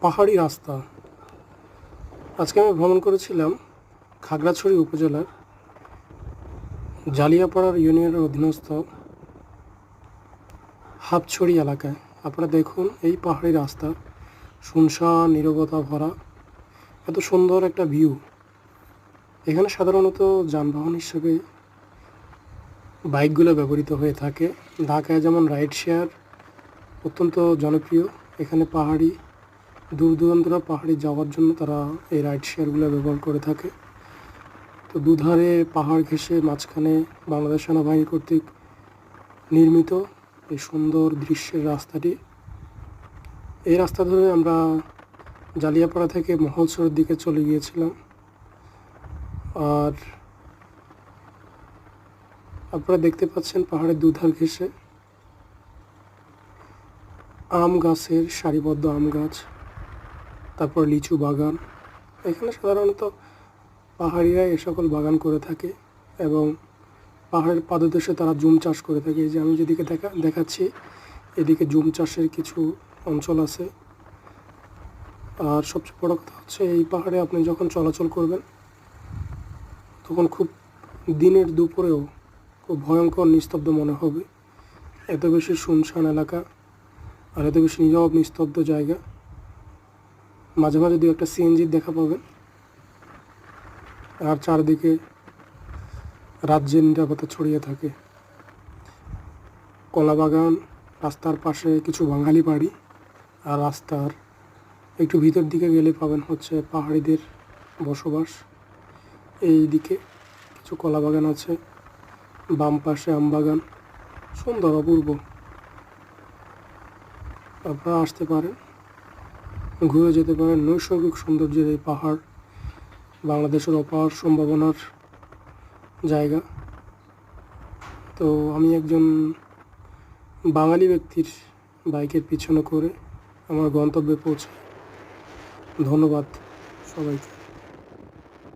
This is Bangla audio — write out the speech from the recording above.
পাহাড়ি রাস্তা। আজকে আমি ভ্রমণ করেছিলাম খাগড়াছড়ি উপজেলার জালিয়াপাড়ার ইউনিয়নের অধীনস্থ হাপছড়ি এলাকায়। আপনারা দেখুন এই পাহাড়ি রাস্তা, শুনশান নীরবতা ভরা, এত সুন্দর একটা ভিউ। এখানে সাধারণত যানবাহন হিসেবে বাইকগুলো ব্যবহৃত হয়ে থাকে। ঢাকায় যেমন রাইড শেয়ার অত্যন্ত জনপ্রিয়, এখানে পাহাড়ি দূর দূরান্তরা পাহাড়ি যাওয়ার জন্য তারা এই রাইড শেয়ারগুলো ব্যবহার করে থাকে। তো দুধারে পাহাড় ঘেঁষে মাঝখানে বাংলাদেশ সেনাবাহিনী কর্তৃক নির্মিত এই সুন্দর দৃশ্যের রাস্তাটি। এই রাস্তা ধরে আমরা জালিয়াপাড়া থেকে মহলছড়ের দিকে চলে গিয়েছিলাম। আর আপনারা দেখতে পাচ্ছেন পাহাড়ের দুধার ঘেঁষে আম গাছের সারিবদ্ধ আম গাছ, তারপর লিচু বাগান। এখানে সাধারণত পাহাড়িরা এ সকল বাগান করে থাকে এবং পাহাড়ের পাদদেশে তারা জুম চাষ করে থাকে। এই যে আমি যেদিকে দেখাচ্ছি এদিকে জুম চাষের কিছু অঞ্চল আছে। আর সবচেয়ে বড় কথা হচ্ছে এই পাহাড়ে আপনি যখন চলাচল করবেন তখন খুব দিনের দুপুরেও খুব ভয়ঙ্কর নিস্তব্ধ মনে হবে। এত বেশি শুনশান এলাকা আর এত বেশি নীরব নিস্তব্ধ জায়গা। মাঝে মাঝে দু একটা সিএনজির দেখা পাবেন। আর চারদিকে রাজ্যের নিরাপত্তা ছড়িয়ে থাকে। কলাবাগান, রাস্তার পাশে কিছু বাঙালি বাড়ি, আর রাস্তার একটু ভিতর দিকে গেলে পাবেন হচ্ছে পাহাড়িদের বসবাস। এই দিকে কিছু কলাবাগান আছে, বাম পাশে আমবাগান, সুন্দর অপূর্ব। আপনারা আসতে পারেন, ঘুরে যেতে পারেন। নৈসর্গিক সৌন্দর্যের এই পাহাড় বাংলাদেশের অপার সম্ভাবনার জায়গা। তো আমি একজন বাঙালি ব্যক্তির বাইকের পিছনে করে আমার গন্তব্যে পৌঁছাই। ধন্যবাদ সবাইকে।